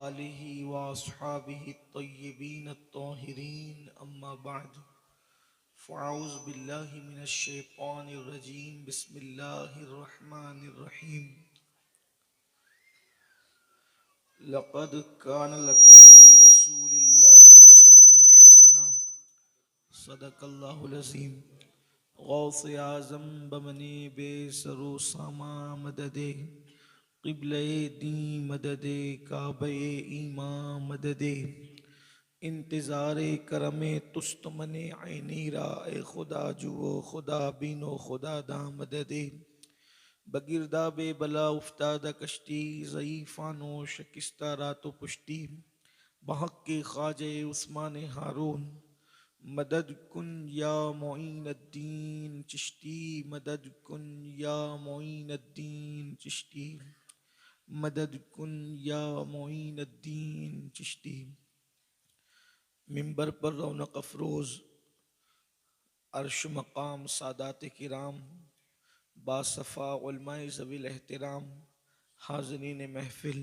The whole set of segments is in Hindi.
आलिहि व अस्हाबिहि तय्यबीन अत्ताहिरीन अम्मा बाद फ़अऊज़ु बिल्लाहि मिनश शैतानिर रजीम बिस्मिल्लाहिर रहमानिर रहीम लक़द कान लकुम फ़ी रसूलिल्लाहि उस्वतुन हसना सदक़ल्लाहुल अज़ीम गौसे आज़म बमने बेसरो सामा मददे क़िबले दी मददे काबे ईमा मददे इंतज़ारे करमे तुस्त मने आइनीरा ए खुदा जुओ खुदा बीनो खुदा दा मददे बगिरदा बे बला उफ्तादा कश्ती ज़ईफ़ानो शकिस्ता रातो पुश्ती बहक के ख्वाजे उस्मान हारून मदद कुन या मोइन अद्दीन चिश्ती मदद कुन या मोइन अद्दीन चिश्ती मदद कुन या मोइन अद्दीन चिश्ती। मिंबर पर रौनक अफरोज़ अर्श मकाम सादात किराम बासफ़ा उलमाए ज़वील एहतराम हाज़रीन महफ़िल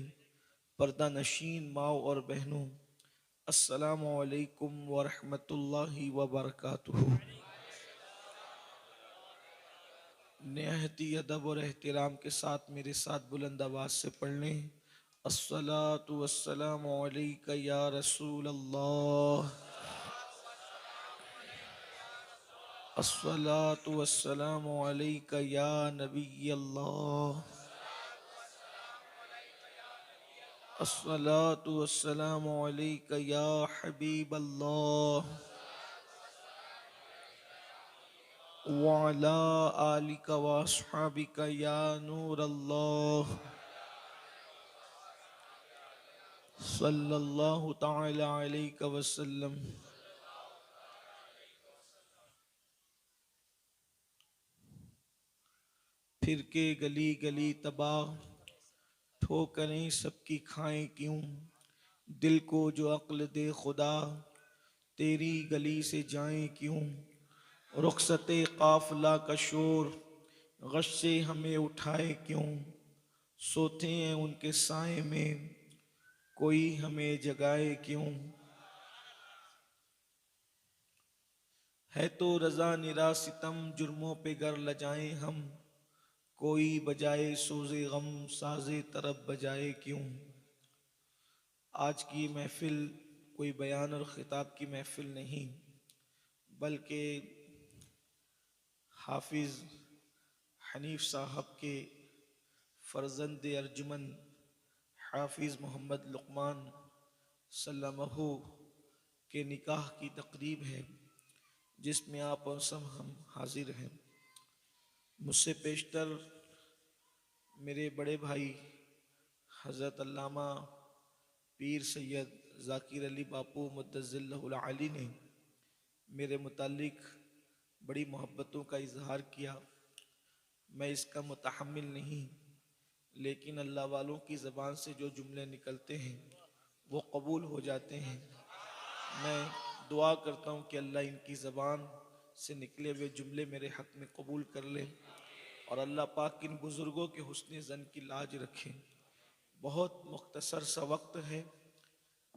पर्दा नशीन माओ और बहनों, अस्सलामु अलैकुम व रहमतुल्लाहि व बरकातुहू। निहायती अदब और एहतराम के साथ मेरे साथ बुलंद आवाज़ से पढ़ लें, अस्सलातु वस्सलामु अलैका या रसूल अल्लाह, अस्सलातु वस्सलामु अलैका या नबी अल्लाह, अस्सलातु वस्सलामु अलैका या हबीब अल्लाह व अला आलिका व अस्हाबिका या नूर अल्लाह सल्लल्लाहु तआला अलैहि वसल्लम। फिर के गली गली तबाह ठोकरें सबकी खाएं क्यों, दिल को जो अक्ल दे खुदा तेरी गली से जाएं क्यों। रुखसते काफिला का शोर गश से हमें उठाए क्यों, सोते हैं उनके साए में कोई हमें जगाए क्यों। है तो रजा निरा सितम जुर्मों पे गर लजाएं हम, कोई बजाए सोज़े गम साज़े तरब बजाए क्यों। आज की महफिल कोई बयान और ख़िताब की महफिल नहीं, बल्कि हाफिज़ हनीफ साहब के फ़र्जंद अर्जुमन हाफिज़ मोहम्मद लुक़मान सल्लमहु के निकाह की तकरीब है, जिसमें आप और सब हम हाजिर हैं। मुझसे पेशतर मेरे बड़े भाई हज़रत अल्लामा पीर सैयद ज़ाकिर अली बापू मुद्दज़िल्लहुल आली ने मेरे मुतालिक बड़ी मोहब्बतों का इजहार किया। मैं इसका मुतहम्मिल नहीं, लेकिन अल्लाह वालों की ज़बान से जो जुमले निकलते हैं वो कबूल हो जाते हैं। मैं दुआ करता हूँ कि अल्लाह इनकी ज़बान से निकले हुए जुमले मेरे हक़ में कबूल कर ले और अल्लाह पाक इन बुज़ुर्गों के हुस्न ज़न की लाज रखें। बहुत मुख्तसर सा वक्त है।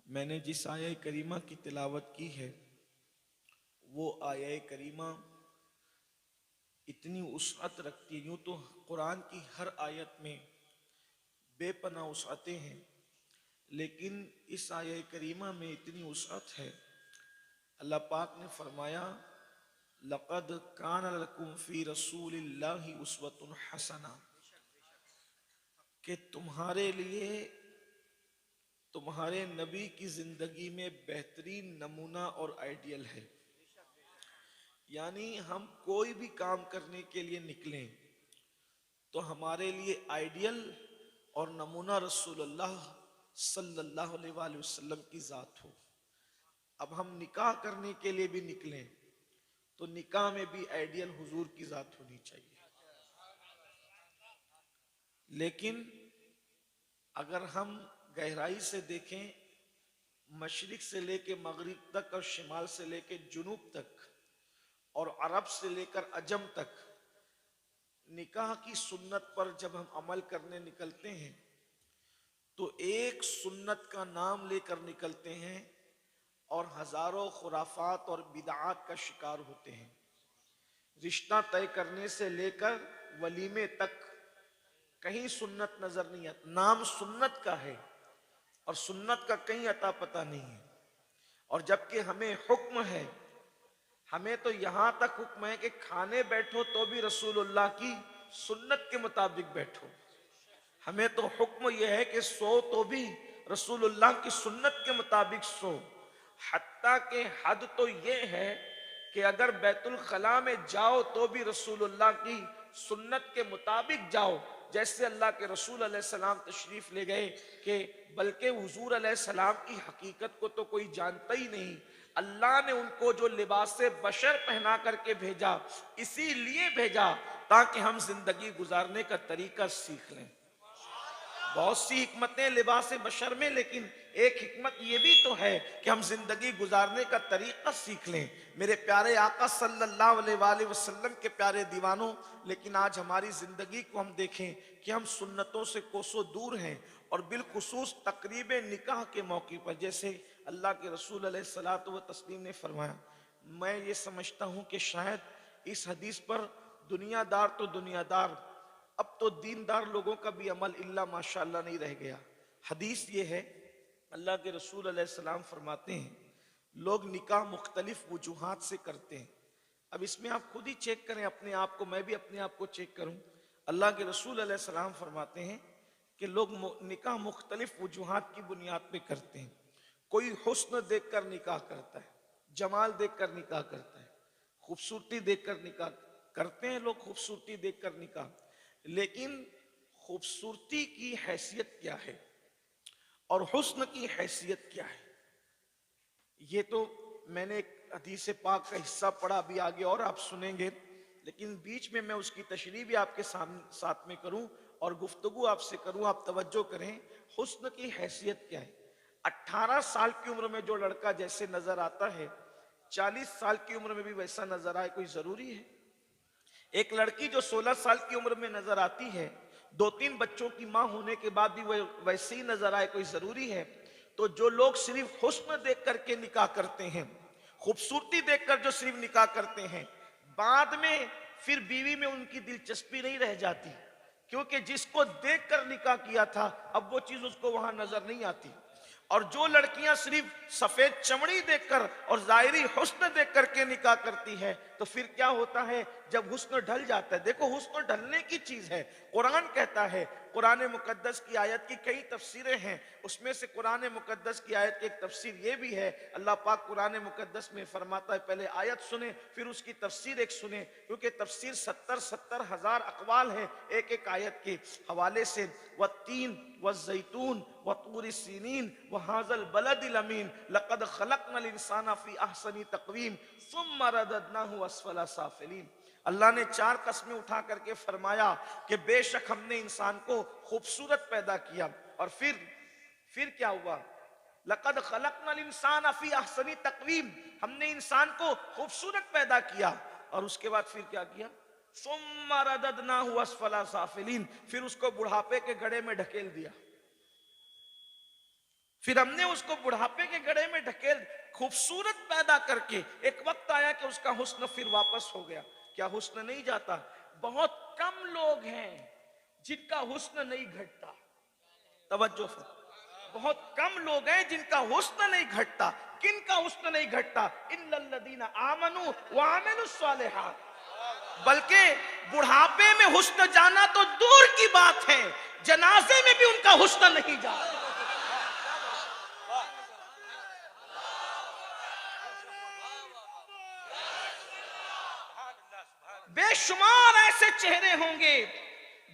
मैंने जिस आया करीमा की तिलावत की है वो आया करीमा इतनी वसअत रखती है। यूँ तो कुरान की हर आयत में बेपनाह वसअतें हैं, लेकिन इस आया करीमा में इतनी वसअत है। अल्लाह पाक ने फरमाया, लक़द कान लकुम फ़ी रसूलिल्लाहि उस्वतुन हसना, कि तुम्हारे लिए तुम्हारे नबी की जिंदगी में बेहतरीन नमूना और आइडियल है। यानी हम कोई भी काम करने के लिए निकलें तो हमारे लिए आइडियल और नमूना रसूलुल्लाह सल्लल्लाहु अलैहि वसल्लम की ज़ात हो। अब हम निकाह करने के लिए भी निकलें तो निकाह में भी आइडियल हुजूर की ज़ात होनी चाहिए। लेकिन अगर हम गहराई से देखें, मशरिक से लेके मगरिब तक और शिमाल से लेके जुनूब तक और अरब से लेकर अजम तक निकाह की सुन्नत पर जब हम अमल करने निकलते हैं तो एक सुन्नत का नाम लेकर निकलते हैं और हजारों खुराफात और बिदआत का शिकार होते हैं। रिश्ता तय करने से लेकर वलीमे तक कहीं सुन्नत नजर नहीं आता। नाम सुन्नत का है और सुन्नत का कहीं अता पता नहीं है। और जबकि हमें हुक्म है, हमें तो यहां तक हुक्म है कि खाने बैठो तो भी रसूलुल्लाह की सुन्नत के मुताबिक बैठो। हमें तो हुक्म यह है कि सो तो भी रसूलुल्लाह की सुन्नत के मुताबिक सो। हत्ता के हद तो यह है कि अगर बैतुल खला में जाओ तो भी रसूलुल्लाह की सुन्नत के मुताबिक जाओ। जैसे अल्लाह के रसूल अलैहिस्सलाम तशरीफ ले गए कि बल्कि हुजूर अलैहिस्सलाम की हकीकत को तो कोई जानता ही नहीं, अल्लाह ने उनको जो लिबास बशर पहना करके भेजा, इसीलिए भेजा ताकि हम जिंदगी गुजारने का तरीका सीख लें। बहुत सी हिकमतें लिबास बशर में, लेकिन एक हिकमत ये भी तो है कि हम जिंदगी गुजारने का तरीका सीख लें। मेरे प्यारे आका सल्लल्लाहु अलैहि वसल्लम के प्यारे दीवानों, लेकिन आज हमारी जिंदगी को हम देखें कि हम सुन्नतों से कोसों दूर हैं। और बिलखुसूस तकरीब निकाह के मौके पर जैसे अल्लाह के रसूल अलैहिस्सलातु व तस्लीम ने फरमाया, मैं ये समझता हूँ कि शायद इस हदीस पर दुनियादार तो दुनियादार, अब तो दीनदार लोगों का भी अमल इल्ला माशाअल्लाह नहीं रह गया। हदीस ये है, अल्लाह के रसूल अलैहिस्सलाम फरमाते हैं, लोग निकाह मुख्तलिफ वजूहात से करते हैं। अब इसमें आप खुद ही चेक करें अपने आप को, मैं भी अपने आप को चेक करूं। अल्लाह के रसूल अलैहिस्सलाम फरमाते हैं कि लोग निकाह मुख्तलिफ वजूहात की बुनियाद पे करते हैं। कोई हुस्न देखकर निकाह करता है, जमाल देखकर निकाह करता है, खूबसूरती देखकर निकाह करते हैं लोग, खूबसूरती देखकर निकाह। लेकिन खूबसूरती की हैसियत क्या है और हुस्न की हैसियत क्या है, ये तो मैंने एक हदीस पाक का हिस्सा पढ़ा, अभी आगे और आप सुनेंगे, लेकिन बीच में मैं उसकी तशरीह भी आपके साथ में करूं और गुफ्तगू आपसे करूं। आप तवज्जो करें, हुस्न की हैसियत क्या है। 18 साल की उम्र में जो लड़का जैसे नजर आता है, 40 साल की उम्र में भी वैसा नजर आए, कोई जरूरी है? एक लड़की जो 16 साल की उम्र में नजर आती है, 2-3 बच्चों की मां होने के बाद भी वह वैसे ही नजर आए, कोई जरूरी है? तो जो लोग सिर्फ हुस्न देख करके निकाह करते हैं, खूबसूरती देखकर जो सिर्फ निकाह करते हैं, बाद में फिर बीवी में उनकी दिलचस्पी नहीं रह जाती, क्योंकि जिसको देखकर निकाह किया था अब वो चीज उसको वहां नजर नहीं आती। और जो लड़कियां सिर्फ सफेद चमड़ी देखकर और जाहिरी हुस्न देख करके निकाह करती है, तो फिर क्या होता है जब हुस्न ढल जाता है। देखो, हुस्न ढलने की चीज है। कुरान कहता है, कुरान मुकद्दस की आयत की कई तफसीरें हैं, उसमें से कुरान मुकद्दस की आयत की एक तफसीर ये भी है। अल्लाह पाक कुरान मुकद्दस में फरमाता है, पहले आयत सुने फिर उसकी तफसीर एक सुने, क्योंकि तफसीर 70 हजार अकवाल है एक एक आयत के हवाले से। व तीन व जैतून व तूर सीनीन व हाज़ल बलदिल अमीन लक़द खलक़नल इंसाना फ़ी अहसनी तक़वीम सुम्मा रददनाहु अस्फ़ला साफ़िलीन। अल्लाह ने 4 कस्में उठा करके फरमाया कि बेशक हमने इंसान को खूबसूरत पैदा किया। और फिर क्या हुआ? लक़द खलक़नल इंसाना फ़ी अहसनी तक़वीम, हमने इंसान को खूबसूरत पैदा किया। और उसके बाद फिर क्या किया? सुम्मा रददनाहु अस्फ़ला साफ़िलीन, फिर उसको बुढ़ापे के गड्ढे में ढकेल दिया। फिर हमने उसको बुढ़ापे के गड्ढे में ढकेल खूबसूरत पैदा करके एक वक्त आया कि उसका हुस्न फिर वापस हो गया। क्या हुस्न नहीं जाता? बहुत कम लोग हैं जिनका हुस्न नहीं घटता। तवज्जो, बहुत कम लोग हैं जिनका हुस्न नहीं घटता। किनका हुस्न नहीं घटता? इन्नल्लज़ीना आमनू व अमिलुस सालिहात। बल्कि बुढ़ापे में हुस्न जाना तो दूर की बात है, जनाजे में भी उनका हुस्न नहीं जाता। बेशुमार ऐसे चेहरे होंगे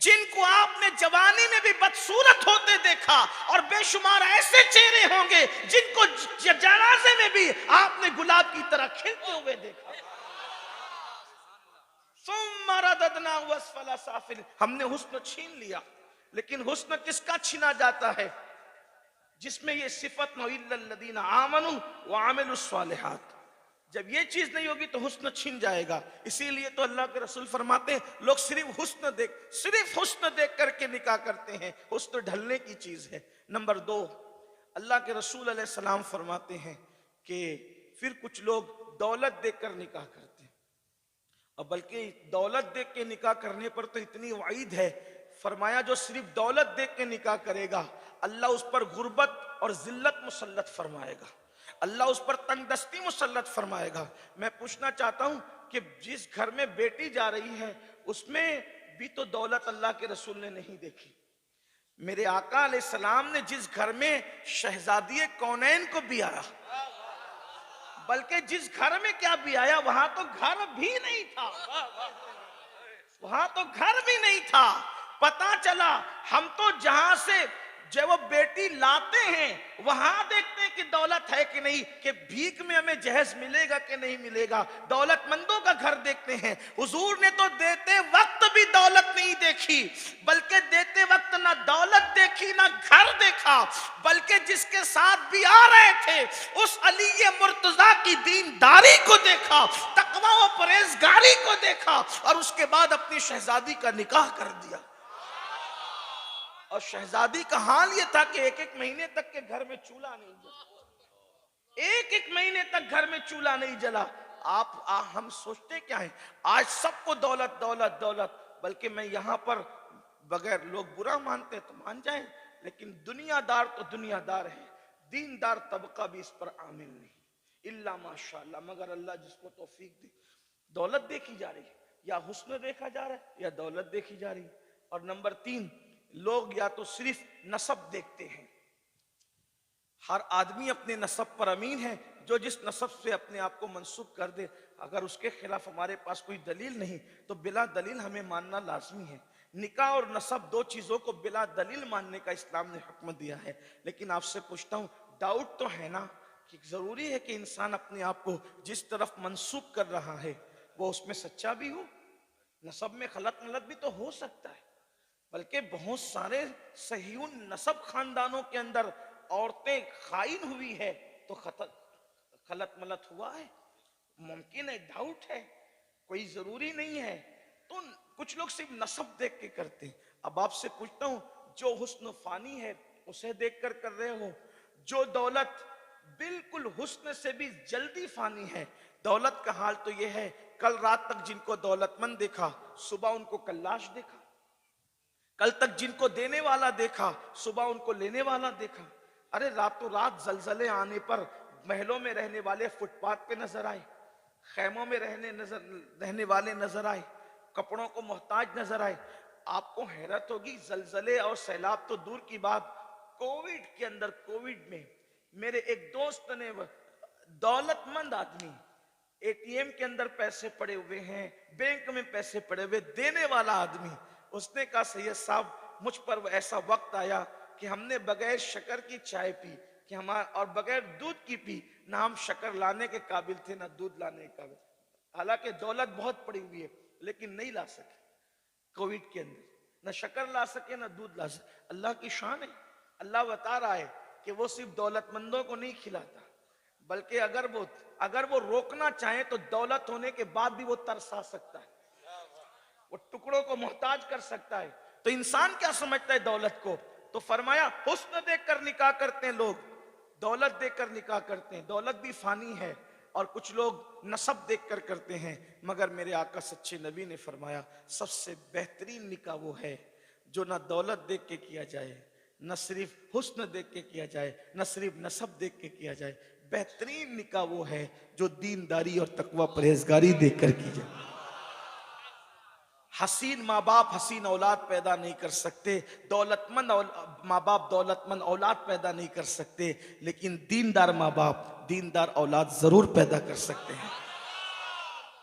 जिनको आपने जवानी में भी बदसूरत होते देखा, और बेशुमार ऐसे चेहरे होंगे जिनको जनाजे में भी आपने गुलाब की तरह खिलते हुए देखा। हमने हुस्न छीन लिया। लेकिन हुस्न किसका छीना जाता है? जिसमें ये सिफत आमनू व अमिलुस सालिहात, जब ये चीज नहीं होगी तो हुस्न छिन जाएगा। इसीलिए तो अल्लाह के रसूल फरमाते हैं लोग सिर्फ हुस्न देख करके निकाह करते हैं। हुस्न ढलने की चीज है। नंबर 2, अल्लाह के रसूल अलैहि सलाम फरमाते हैं कि फिर कुछ लोग दौलत देखकर निकाह करते हैं, और बल्कि दौलत देख के निकाह करने पर तो इतनी वाइद है, फरमाया जो सिर्फ दौलत देख के निकाह करेगा अल्लाह उस पर गुर्बत और जिल्लत मुसल्लत फरमाएगा, अल्लाह उस पर तंगदस्ती मुसल्लत फरमाएगा। मैं पूछना चाहता हूं कि जिस घर में बेटी जा रही है उसमें भी तो दौलत अल्लाह के रसूल ने नहीं देखी। मेरे आका अलैहिस्सलाम ने जिस घर में शहजादी कौनैन को भी आया, बल्कि जिस घर में क्या भी आया वहां तो घर भी नहीं था, वहां तो घर भी नहीं था। पता चला हम तो जहां से जब वो बेटी लाते हैं वहां देखते हैं कि दौलत है कि नहीं, कि भीख में हमें जहेज मिलेगा कि नहीं मिलेगा। दौलतमंदों का घर देखते हैं। हुजूर ने तो देते वक्त भी दौलत नहीं देखी, बल्कि देते वक्त ना दौलत देखी ना घर देखा, बल्कि जिसके साथ भी आ रहे थे उस अली मुर्तजा की दीनदारी को देखा, तकवा व परहेजगारी को देखा, और उसके बाद अपनी शहजादी का निकाह कर दिया। और शहजादी का हाल यह था कि एक महीने तक के घर में चूल्हा नहीं जला, एक महीने तक घर में चूल्हा नहीं जला। हम सोचते क्या है, आज सबको दौलत दौलत दौलत, बल्कि मैं यहां पर बगैर लोग बुरा मानते तो मान जाएं, लेकिन दुनियादार तो दुनियादार है, दीनदार तबका भी इस पर आमिल नहीं। इल्ला माशाअल्लाह, मगर अल्लाह जिसको तौफीक दे। दौलत देखी जा रही है, या हुस्न देखा जा रहा है, या दौलत देखी जा रही है। और नंबर 3, लोग या तो सिर्फ नसब देखते हैं। हर आदमी अपने नसब पर अमीन है, जो जिस नसब से अपने आप को मंसूब कर दे, अगर उसके खिलाफ हमारे पास कोई दलील नहीं तो बिला दलील हमें मानना लाजमी है। निकाह और नसब 2 चीजों को बिला दलील मानने का इस्लाम ने हुक्म दिया है। लेकिन आपसे पूछता हूं, डाउट तो है ना कि जरूरी है कि इंसान अपने आप को जिस तरफ मंसूब कर रहा है वो उसमें सच्चा भी हो। नसब में खलत मलत भी तो हो सकता है, बल्कि बहुत सारे सहीउन नसब खानदानों के अंदर औरतें खाइन हुई है तो खलत मलत हुआ है, मुमकिन है, डाउट है, कोई जरूरी नहीं है। तो कुछ लोग सिर्फ नसब देख के करते हैं। अब आपसे पूछता हूं, जो हुस्न फानी है उसे देखकर कर रहे हो, जो दौलत बिल्कुल हुस्न से भी जल्दी फानी है, दौलत का हाल तो यह है, कल रात तक जिनको दौलतमंद देखा सुबह उनको कल्लाश देखा, कल तक जिनको देने वाला देखा सुबह उनको लेने वाला देखा। अरे रातों रात जलजले आने पर महलों में रहने वाले फुटपाथ पे नजर आए, खैमों में रहने वाले नजर आए, कपड़ों को मोहताज नजर आए। आपको हैरत होगी, जलजले और सैलाब तो दूर की बात, कोविड में मेरे एक दोस्त ने, दौलतमंद आदमी, एटीएम के अंदर पैसे पड़े हुए हैं, बैंक में पैसे पड़े हुए, देने वाला आदमी, उसने कहा सैयद साहब मुझ पर ऐसा वक्त आया कि हमने बगैर शक्कर की चाय पी कि और बगैर दूध की पी, ना हम शक्कर लाने के काबिल थे ना दूध लाने के काबिल। हालांकि दौलत बहुत पड़ी हुई है लेकिन नहीं ला सके कोविड के अंदर, ना शक्कर ला सके ना दूध ला सके। अल्लाह की शान है। अल्लाह बता रहा है कि वो सिर्फ दौलतमंदों को नहीं खिलाता, बल्कि अगर वो रोकना चाहे तो दौलत होने के बाद भी वो तरसा सकता है, वो टुकड़ों को मोहताज कर सकता है। तो इंसान क्या समझता है दौलत को? तो फरमाया हुस्न देखकर निकाह करते हैं लोग, दौलत देखकर निकाह करते हैं। दौलत भी फानी है और कुछ लोग नसब देखकर करते हैं, मगर मेरे आका सच्चे नबी ने फरमाया सबसे बेहतरीन निकाह वो है जो ना दौलत देख के किया जाए, न सिर्फ हुस्न देख के किया जाए, न सिर्फ नसब देख के किया जाए। बेहतरीन निकाह वो है जो दीनदारी और तकवा परहेजगारी देख कर की जाए। हसीन माँ बाप हसीन औलाद पैदा नहीं कर सकते, दौलतमंद माँ बाप दौलतमंद औलाद पैदा नहीं कर सकते, लेकिन दीनदार माँ बाप दीनदार औलाद जरूर पैदा कर सकते हैं।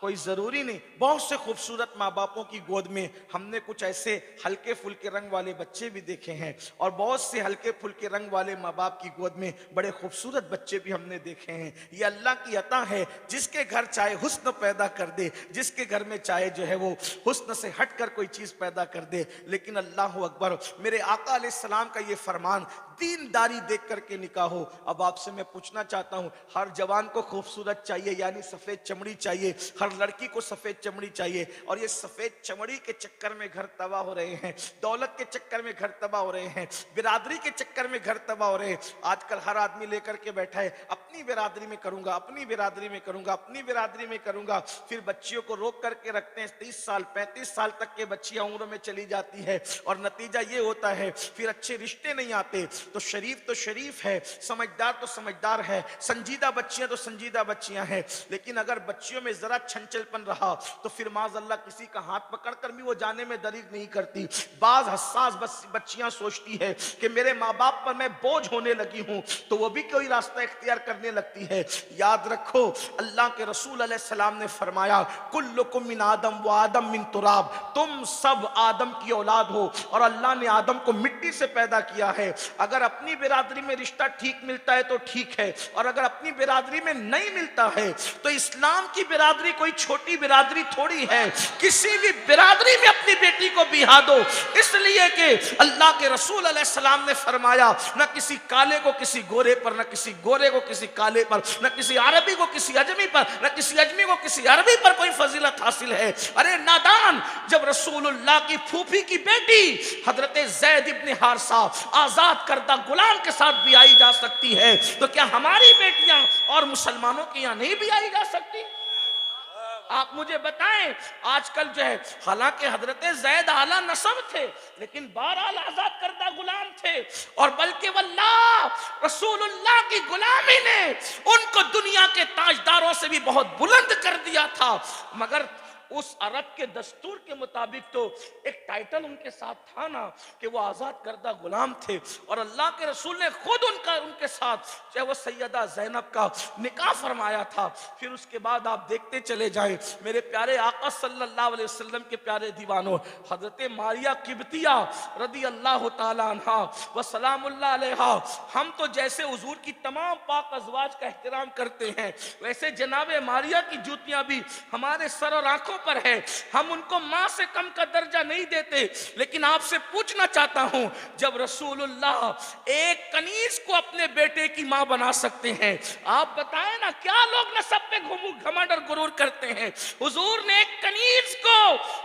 कोई जरूरी नहीं, बहुत से खूबसूरत माँ बापों की गोद में हमने कुछ ऐसे हल्के फुल्के रंग वाले बच्चे भी देखे हैं, और बहुत से हल्के फुल्के रंग वाले माँ बाप की गोद में बड़े खूबसूरत बच्चे भी हमने देखे हैं। ये अल्लाह की अता है, जिसके घर चाहे हुस्न पैदा कर दे, जिसके घर में चाहे जो है वो हुस्न से हट कर कोई चीज पैदा कर दे। लेकिन अल्लाह अकबर, मेरे आका अलैहिस्सलाम का ये फरमान, दीनदारी देख करके निकाह हो। अब आपसे मैं पूछना चाहता हूं, हर जवान को खूबसूरत चाहिए यानी सफेद चमड़ी चाहिए, हर लड़की को सफेद चमड़ी चाहिए, और ये सफेद चमड़ी के चक्कर में घर तबाह हो रहे हैं, दौलत के चक्कर में घर तबाह हो रहे हैं, बिरादरी के चक्कर में घर तबाह हो रहे हैं। आजकल हर आदमी लेकर के बैठा है अपनी बिरादरी में करूंगा, अपनी बिरादरी में करूंगा, अपनी बिरादरी में करूंगा। फिर बच्चियों को रोक करके रखते हैं, 30 साल 35 साल तक के बच्चियां उम्र में चली जाती है, और नतीजा ये होता है फिर अच्छे रिश्ते नहीं आते। तो शरीफ है, समझदार तो समझदार है, संजीदा बच्चियां तो संजीदा बच्चियां हैं, लेकिन अगर बच्चियों में जरा छंचलपन रहा तो फिर माज़अल्लाह किसी का हाथ पकड़कर भी वो जाने में दरीग नहीं करती। बाज हसास बच्चियां सोचती है कि मेरे माँ बाप पर मैं बोझ होने लगी हूं, तो वो भी कोई रास्ता इख्तियार करने लगती है। याद रखो, अल्लाह के रसूल अलैहिस्सलाम ने फरमाया, कुल्लुकुम मिन आदम व आदम मिन तुराब, तुम सब आदम की औलाद हो और अल्लाह ने आदम को मिट्टी से पैदा किया है। अगर अपनी बिरादरी में रिश्ता ठीक मिलता है तो ठीक है, और अगर अपनी बिरादरी में नहीं मिलता है तो इस्लाम की बिरादरी कोई छोटी बिरादरी थोड़ी है। किसी भी बिरादरी में अपनी बेटी को बिहा दो, इसलिए कि अल्लाह के रसूल अलैहिस्सलाम ने फरमाया, न किसी काले को किसी गोरे पर, न किसी गोरे को किसी काले पर, न किसी अरबी को किसी अजमी पर, न किसी अजमी को किसी अरबी पर कोई फजीलत हासिल है। अरे नादान, जब रसूलुल्लाह की फूफी की बेटी हजरत ज़ैद इब्न हारिसा आजाद करदा गुलाम के साथ भी आई जा सकती है, तो क्या हमारी बेटियां और मुसलमानों की यहां नहीं भी आई जा सकती? आप मुझे बताएं। आजकल जो है, हालांकि हजरत ज़ैद आला नसब थे, लेकिन बहरहाल आजाद करदा गुलाम थे, और बल्कि वल्लाह रसूलुल्लाह की गुलामी ने उनको दुनिया के ताजदारों से भी बहुत बुलंद कर दिया था। मगर उस अरब के दस्तूर के मुताबिक तो एक टाइटल उनके साथ था ना कि वो आजाद करदा गुलाम थे, और अल्लाह के रसूल ने खुद उनके साथ चाहे वो सैयदा ज़ैनब का निकाह फरमाया था। फिर उसके बाद आप देखते चले जाएं, मेरे प्यारे आका सल्लल्लाहु अलैहि वसल्लम के प्यारे दीवानों, हजरत मारिया किब्तिया रदी अल्लाह ताला अन्हा व सलामुल्लाह अलैहा, हम तो जैसे हुजूर की तमाम पाक अज़वाज का एहतराम करते हैं, वैसे जनाब मारिया की जूतियां भी हमारे सर और आंखों पर है। हम उनको मां से कम का दर्जा नहीं देते, लेकिन आपसे पूछना चाहता हूं, जब रसूलुल्लाह एक कनीज को अपने बेटे की मां बना सकते हैं, आप बताएं ना क्या लोग नसब पे घमंड और गुरूर करते हैं। हुजूर ने एक कनीज को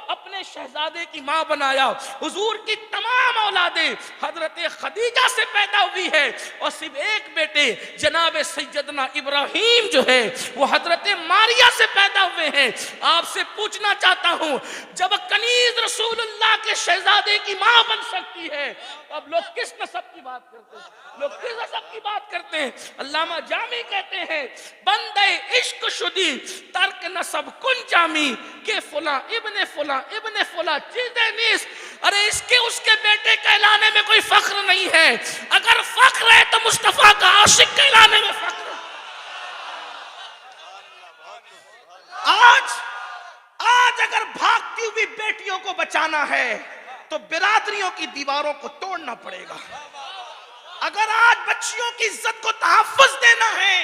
अपने शहजादे की मां बनाया। हुजूर की तमाम औलादे हजरत खदीजा से पैदा हुई है, और सिर्फ एक बेटे जनाब सैयदना इब्राहिम जो है वो हजरत मारिया से पैदा हुए हैं। आपसे पूछना चाहता हूं, जब कनीज रसूलुल्लाह के शहजादे की मां बन सकती है, अब लोग किस नसब की बात करते हैं? लोग किस नसब की बात करते हैं? अल्लामा जामी कहते हैं, बंदे इश्क शुदी तर्क नसब कुन जामी के फुला इब्ने फुला इब्ने फुला चीज़े नीस। अरे इसके उसके बेटे कहलाने में कोई फख्र नहीं है, अगर फख्र है तो मुस्तफा का आशिक कहलाने में फख्र। आज अगर भागती हुई बेटियों को बचाना है तो बिरादरियों की दीवारों को तोड़ना पड़ेगा। अगर आज बच्चियों की इज्जत को तहफ्फुज देना है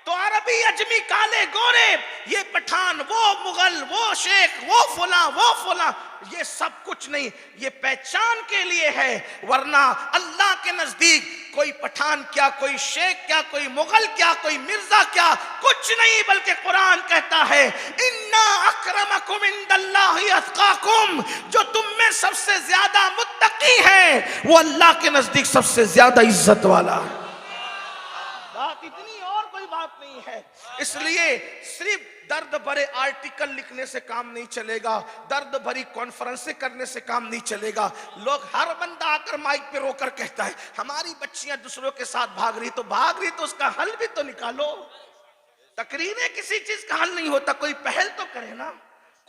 तो अरबी अजमी काले गोरे, ये पठान, वो मुगल, वो शेख, वो फुला, ये सब कुछ नहीं, ये पहचान के लिए है। वरना अल्लाह के नजदीक कोई पठान क्या, कोई शेख क्या, कोई मुगल क्या, कोई मिर्जा क्या, कुछ नहीं, बल्कि कुरान कहता है, इन्ना अक्रमकुम इंदल्लाहि अत्काकुम, जो तुम में सबसे ज्यादा मुत्तकी है वो अल्लाह के नजदीक सबसे ज्यादा इज्जत वाला। बात इतनी, और कोई बात नहीं है। इसलिए सिर्फ दर्द भरे आर्टिकल लिखने से काम नहीं चलेगा, दर्द भरी कॉन्फ्रेंसें करने से काम नहीं चलेगा। लोग, हर बंदा आकर माइक पे रोकर कहता है हमारी बच्चियां दूसरों के साथ भाग रही तो उसका हल भी तो निकालो। तकरीरें किसी चीज का हल नहीं होता, कोई पहल तो करे ना।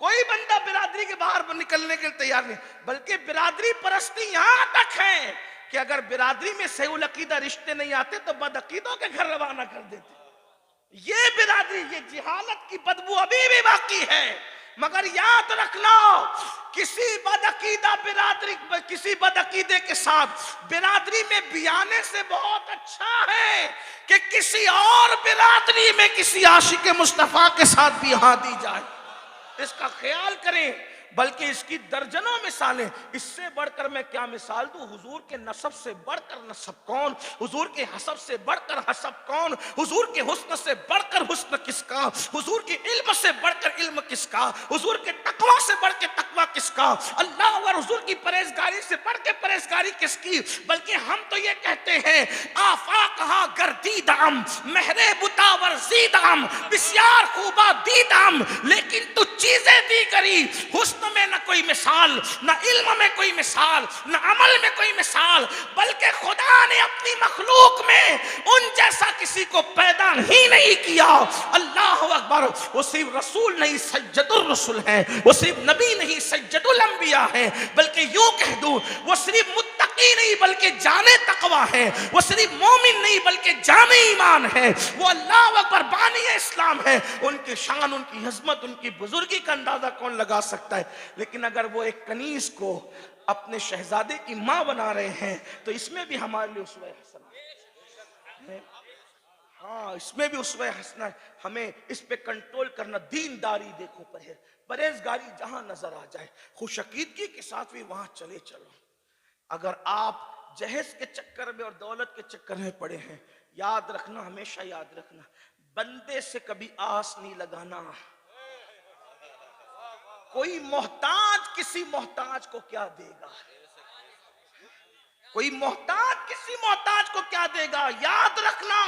कोई बंदा बिरादरी के बाहर निकलने के लिए तैयार नहीं, बल्कि बिरादरी परस्ती यहां तक है कि अगर बिरादरी में सही अकीदा रिश्ते नहीं आते तो बदअकीदों के घर रवाना कर देते। ये बिरादरी, ये जिहालत की बदबू अभी भी बाकी है। मगर याद रखना, किसी बदअकीदा बिरादरी, किसी बदअकीदे के साथ बिरादरी में बियाने से बहुत अच्छा है कि किसी और बिरादरी में किसी आशिक मुस्तफा के साथ भी यहाँ दी जाए। इसका ख्याल करें। बल्कि इसकी दर्जनों मिसालें। इससे बढ़कर मैं क्या मिसाल दूं? हुजूर के नसब से बढ़कर नसब कौन, हुजूर के हसब से बढ़कर हसब कौन, हुजूर के हुस्न से बढ़कर हुस्न किसका, हुजूर के इल्म से बढ़कर इल्म किसका, हुजूर के तकवा से बढ़ के तकवा किसका, अल्लाह और हुजूर की परहेजगारी से बढ़ के परहेजगारी किसकी। बल्कि हम तो ये कहते हैं आफा कहा गर्दीदाम महरे बुतावर जीदाम बिस्यार खूबा दीदाम, लेकिन तू चीजें दी करी, हुस्न में न कोई मिसाल, न इल्म में कोई मिसाल, न अमल में कोई मिसाल, बल्कि खुदा ने अपनी मखलूक में उन जैसा किसी को पैदा ही नहीं किया। अल्लाह अकबर। वो सिर्फ रसूल नहीं सज्जदुर रसूल है, वो सिर्फ नबी नहीं सज्जदुल अंबिया है, बल्कि यूं कह दूं वो सिर्फ मुत्तकी नहीं बल्कि जाने तकवा है, वो सिर्फ मोमिन नहीं बल्कि जाने ईमान है, वो अल्लाह अकबर बानी इस्लाम है। उनकी शान, उनकी हजमत, उनकी बुजुर्गी का अंदाजा कौन लगा सकता है। लेकिन अगर वो एक कनीज को अपने शहजादे की मां बना रहे हैं तो इसमें भी हमारे लिए उसवा हसना है। हाँ, इसमें भी उसवा हसना है। हमें इस पे कंट्रोल करना, दीनदारी देखो, परहेजगारी जहां नजर आ जाए, खुशअकीदगी के साथ भी वहां चले चलो। अगर आप जहेज के चक्कर में और दौलत के चक्कर में पड़े हैं, याद रखना, हमेशा याद रखना, बंदे से कभी आस नहीं लगाना। कोई मोहताज किसी मोहताज को क्या देगा, कोई मोहताज किसी मोहताज को क्या देगा, याद रखना।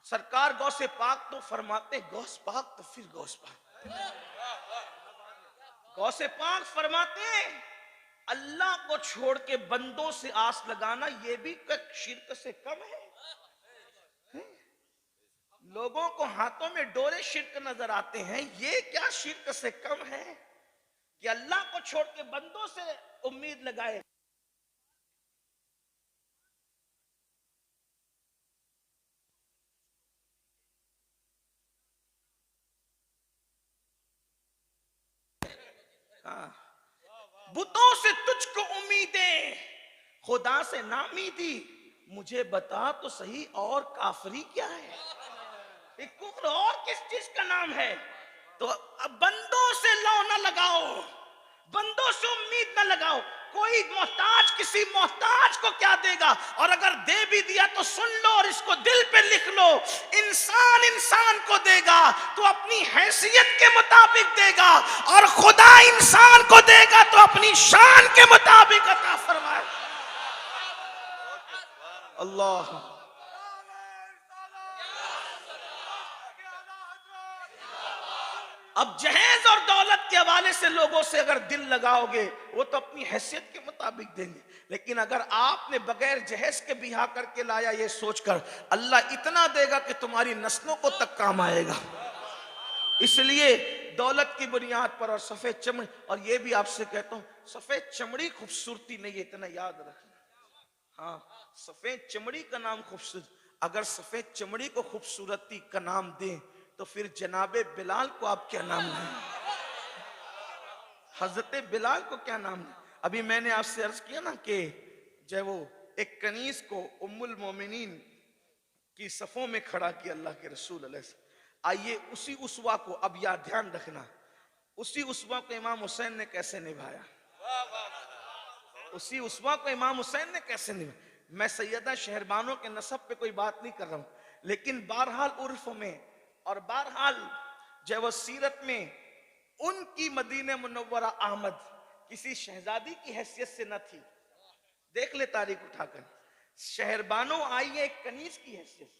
सरकार गौसे पाक तो फरमाते, गौस पाक तो फिर गौस पाक, गौसे पाक फरमाते अल्लाह को छोड़ के बंदों से आस लगाना ये भी शिर्क से कम है। लोगों को हाथों में डोरे शिर्क नजर आते हैं, ये क्या शिर्क से कम है कि अल्लाह को छोड़ के बंदों से उम्मीद लगाए। बुतों से तुझको उम्मीदें, खुदा से नामीदी, मुझे बता तो सही और काफरी क्या है। कुफ्र और किस चीज का नाम है। तो अब बंदों से लौ न लगाओ, बंदों से उम्मीद न लगाओ। कोई मोहताज किसी मोहताज को क्या देगा, और अगर दे भी दिया तो सुन लो और इसको दिल पे लिख लो, इंसान इंसान को देगा तो अपनी हैसियत के मुताबिक देगा, और खुदा इंसान को देगा तो अपनी शान के मुताबिक अता फरमाए। अल्लाह। अब जहेज और दौलत के हवाले से लोगों से अगर दिल लगाओगे, वो तो अपनी हैसियत के मुताबिक देंगे, लेकिन अगर आपने बगैर जहेज के बिहा करके लाया ये सोचकर अल्लाह इतना देगा कि तुम्हारी नस्लों को तक काम आएगा। इसलिए दौलत की बुनियाद पर और सफेद चमड़ी, और ये भी आपसे कहता हूं, सफेद चमड़ी खूबसूरती नहीं है, इतना याद रखना। हाँ, सफेद चमड़ी का नाम खूबसूरत, अगर सफेद चमड़ी को खूबसूरती का नाम दें तो फिर जनाबे बिलाल को आप क्या नाम दें, हजरत बिलाल को क्या नाम दें। अभी मैंने आपसे अर्ज किया ना कि जब वो एक कनीज को उम्मुल मोमिनीन की सफों में खड़ा किया अल्लाह के रसूल अलैहि, आइए उसी उसवा को अब याद ध्यान रखना, उसी उसवा को इमाम हुसैन ने कैसे निभाया, उसी उसवा को इमाम हुसैन ने कैसे निभाया। मैं सैयदा शहरबानों के नसब पे कोई बात नहीं कर रहा हूं, लेकिन बहरहाल उर्फ में और बहरहाल जब वो सीरत में उनकी मदीने मुनव्वरा आमद किसी शहजादी की हैसियत से न थी। देख ले तारीख उठाकर, शहरबानों आई है एक कनीज की हैसियत,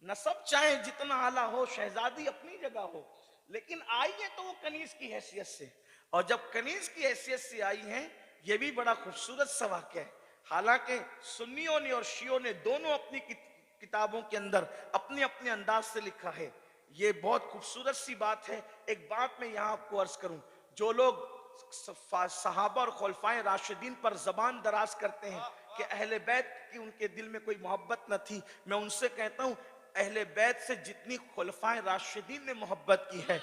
नसब चाहे जितना आला हो, शहजादी अपनी जगह हो, लेकिन आई है तो वो कनीज की हैसियत से। और जब कनीज की हैसियत से आई है, ये भी बड़ा खूबसूरत सा वाक़या है। हालांकि सुन्नियों ने और शियों ने दोनों अपनी किताबों के अंदर अपने अपने अंदाज से लिखा है, ये बहुत खूबसूरत सी बात है। एक बात मैं यहाँ आपको अर्ज करूं, जो लोग सहाबा और खुलफाए राशिदीन पर जबान दराज करते हैं कि अहले बैत की उनके दिल में कोई मोहब्बत न थी, मैं उनसे कहता हूं अहले बैत से जितनी खुलफाए राशिदीन ने मोहब्बत की है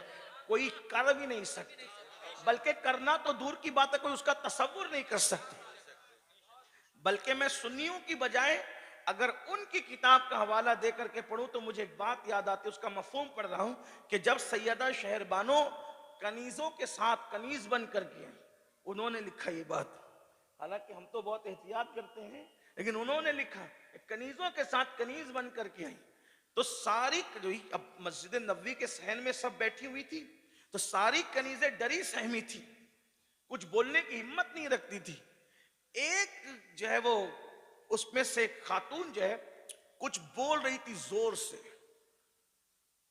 कोई कर भी नहीं सकते, बल्कि करना तो दूर की बात है, कोई उसका तसव्वुर नहीं कर सकते। बल्कि मैं सुन्नियों की बजाय अगर उनकी किताब का हवाला दे करके पढ़ूं तो मुझे एक बात याद आती है, उसका मफहूम पढ़ रहा हूं कि जब सैयदा शहरबानो कनीजों के साथ कनीज बन करके आई। उन्होंने लिखा ये बात, हालांकि हम तो बहुत एहतियात करते हैं, लेकिन उन्होंने लिखा कनीजों के साथ कनीज बन करके आई। तो सारी जो अब मस्जिद नबवी के सहन में सब बैठी हुई थी, तो सारी कनीजें डरी सहमी थी, कुछ बोलने की हिम्मत नहीं रखती थी। एक जो है वो उसमें से खातून जो है कुछ बोल रही थी जोर से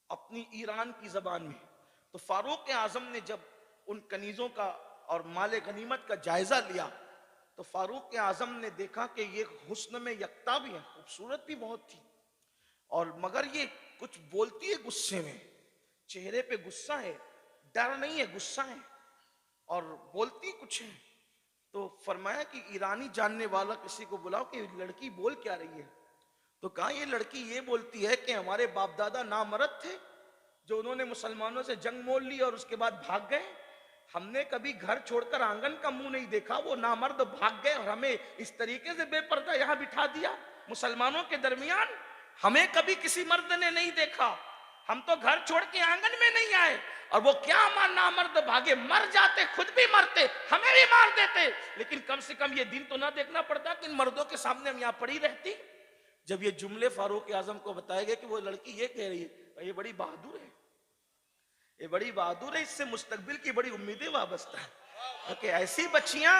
अपनी ईरान की जबान में। तो फारूक आजम ने जब उन कनीजों का और माले गनीमत का जायजा लिया, तो फारूक आजम ने देखा कि ये हुस्न में यकता भी है, खूबसूरत भी बहुत थी, और मगर ये कुछ बोलती है गुस्से में, चेहरे पे गुस्सा है, डर नहीं है, गुस्सा है, और बोलती कुछ है। तो फरमाया कि ईरानी जानने वाला किसी को बुलाओ कि लड़की बोल क्या रही है। तो कहा ये लड़की ये बोलती है कि हमारे बाप दादा नामर्द थे, जो उन्होंने मुसलमानों से जंग मोल ली और उसके बाद भाग गए। हमने कभी घर छोड़कर आंगन का मुंह नहीं देखा, वो नामर्द भाग गए और हमें इस तरीके से बेपर्दा यहां बिठा दिया मुसलमानों के दरमियान। हमें कभी किसी मर्द ने नहीं देखा, हम तो घर छोड़ के आंगन में नहीं आए, और वो क्या नामर्द भागे, मर जाते, खुद भी मरते, हमें भी मार देते, लेकिन कम से कम ये दिन तो ना देखना पड़ता कि इन मर्दों के सामने हम यहाँ पड़ी रहती। जब ये जुमले फारूक आजम को बताए गए कि वो लड़की ये कह रही है, ये बड़ी बहादुर है, ये बड़ी बहादुर है, इससे मुस्तकबिल की बड़ी उम्मीदें वाबस्ता है। कि ऐसी बच्चियां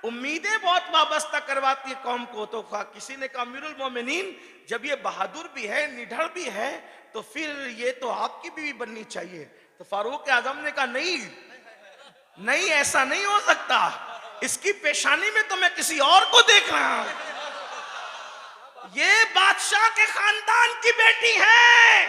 उम्मीदें बहुत वाबस्ता करवाती है कौम को। तो किसी ने कहा अमीरुल मोमिनीन, जब ये बहादुर भी है, निडर भी है, तो फिर ये तो आपकी बीवी बननी चाहिए। तो फारूक आजम ने कहा नहीं नहीं, ऐसा नहीं हो सकता, इसकी पेशानी में तो मैं किसी और को देख रहा हूं, ये बादशाह के खानदान की बेटी है,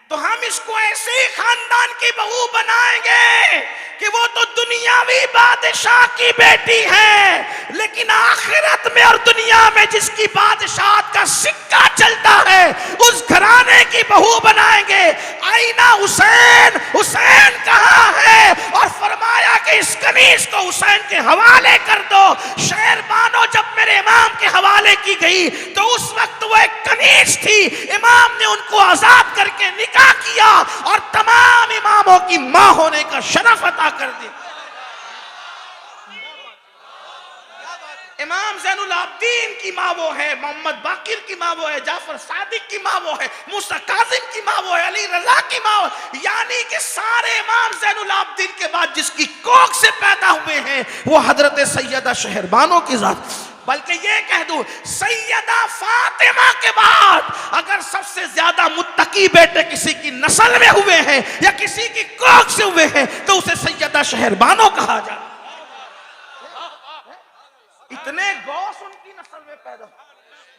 तो हम इसको ऐसे ही खानदान की बहू बनाएंगे कि वो तो दुनियावी बादशाह की बेटी है, लेकिन आखिरत में और दुनिया में जिसकी बादशाह का सिक्का चलता है उस घराने की बहू बनाएंगे। आईना हुसैन, हुसैन कहाँ है? और फरमाया कि इस कनीज को हुसैन के हवाले कर दो। शेर बानो जब मेरे इमाम के हवाले की गई तो उस वक्त वो एक कनीज थी, इमाम ने उनको आजाद करके निकाह किया और तमाम इमामों की मां होने का शरफ अता कर दिया। इमाम ज़ैनुल आबिदीन की माँ वो है, मोहम्मद बाकिर की माँ वो है, जाफर सादिक की माँ वो है, मूसा काजिम की माँ वो है, अली रजा की माँ वो, यानी कि सारे इमाम ज़ैनुल आबिदीन के बाद जिसकी कोख से पैदा हुए हैं वो हजरत सैयदा शहरबानो की जात। बल्कि ये कह दूं, सैयदा फातिमा के बाद अगर सबसे ज्यादा मुत्तकी बेटे किसी की नस्ल में हुए हैं या किसी की कोख से हुए हैं तो उसे सैयदा शहरबानो कहा जाए। इतने गौस उनकी नस्ल में पैदा,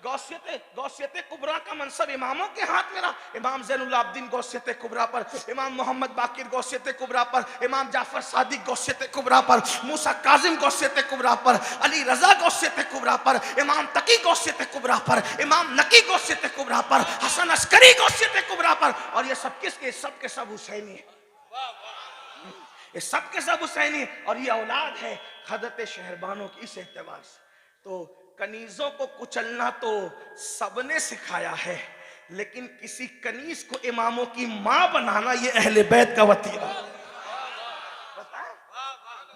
गौसियत कुबरा का मंसब इमामों के हाथ में रहा। इमाम ज़ैनुल आबिदीन गौसियत कुबरा पर, इमाम मोहम्मद बाकिर गौसियत कुबरा पर, इमाम जाफर सादिक गौसियत कुबरा पर, मूसा काजिम गौसियत कुबरा पर, अली रजा गौसियत कुबरा पर, इमाम तकी गौसियत कुबरा पर, इमाम नकी गौसियत कुबरा पर, हसन अस्करी गौसियत कुबरा पर, और ये सब किसके? सब के सब हुसैनी है, ये सब के सब हुसैनी, और ये औलाद है हजरत शहरबानो की। इस एतबार से तो कनीजों को कुचलना तो सबने सिखाया है, लेकिन किसी कनीज को इमामों की मां बनाना ये अहले बैत का वतीरा।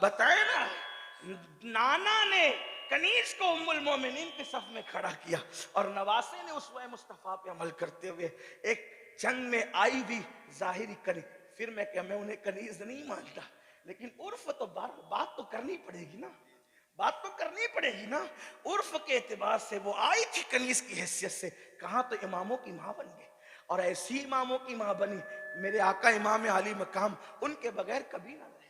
बताए ना, नाना ने कनीज को उम्मुल मोमिनीन के सफ में खड़ा किया और नवासे ने उसवे मुस्तफा पे अमल करते हुए एक जंग में आई भी जाहिरी कनीज। फिर मैं उन्हें कनीज नहीं मानता, लेकिन उर्फ तो बात तो करनी पड़ेगी ना, बात तो करनी पड़ेगी ना। उर्फ के एतबार से वो आई थी कनीज की हैसियत से, कहाँ तो इमामों की माँ बन गई, और ऐसी इमामों की माँ बनी मेरे आका इमाम आली मकाम, उनके बगैर कभी ना रहे,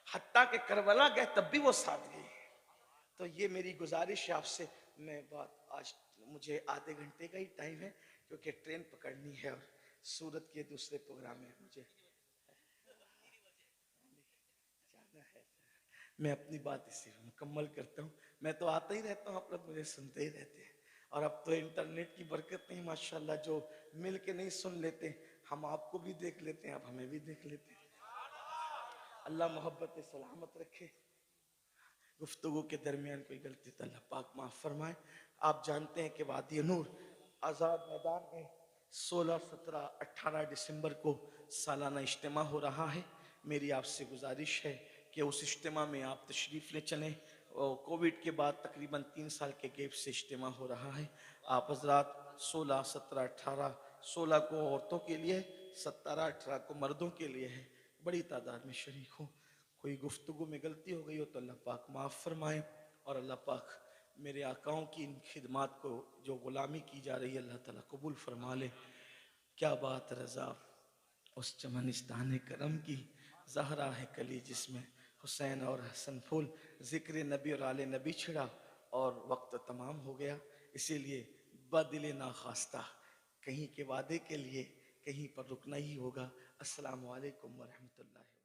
हत्ता के करबला गए तब भी वो साथ गए। तो ये मेरी गुजारिश है आपसे। मैं बात आज मुझे आधे घंटे का ही टाइम है क्योंकि ट्रेन पकड़नी है और सूरत के दूसरे प्रोग्राम में मुझे जाना है। मैं अपनी बात इसी मुकम्मल करता हूँ। मैं तो आता ही रहता हूँ, आप लोग मुझे सुनते ही रहते हैं, और अब तो इंटरनेट की बरकत नहीं माशाल्लाह, जो मिल के नहीं सुन लेते हम आपको भी देख लेते हैं, अब हमें भी देख लेते हैं। अल्लाह मोहब्बत सलामत रखे, गुफ्तगू के दरमियान कोई गलती तो अल्लाह पाक माफ़ फरमाए। आप जानते हैं कि वादी नूर आज़ाद मैदान में 16, 17, 18 दिसंबर को सालाना इज्तिमा हो रहा है। मेरी आपसे गुजारिश है कि उस इज्तिमा में आप तशरीफ़ ले चलें। और कोविड के बाद तकरीबन 3 साल के गैप से इज्तिमा हो रहा है। आप हजरात 16, 17, 18, 16 को औरतों के लिए, 17, 18 को मर्दों के लिए है। बड़ी तादाद में शरीक हो। कोई गुफ्तगू में गलती हो गई हो तो अल्लाह पाक माफ़ फरमाए। और अल्लाह पाक मेरे आकाओं की इन खिदमात को जो ग़ुलामी की जा रही है अल्लाह ताला कबूल फरमा ले। क्या बात रज़ा उस चमनिस्तान करम की, ज़हरा है कली जिसमें हुसैन और हसन फूल। ज़िक्र नबी और आले नबी छिड़ा और वक्त तमाम हो गया। इसीलिए बदिल ना खास्ता कहीं के वादे के लिए कहीं पर रुकना ही होगा। अस्सलामु अलैकुम व रहमतुल्लाहि।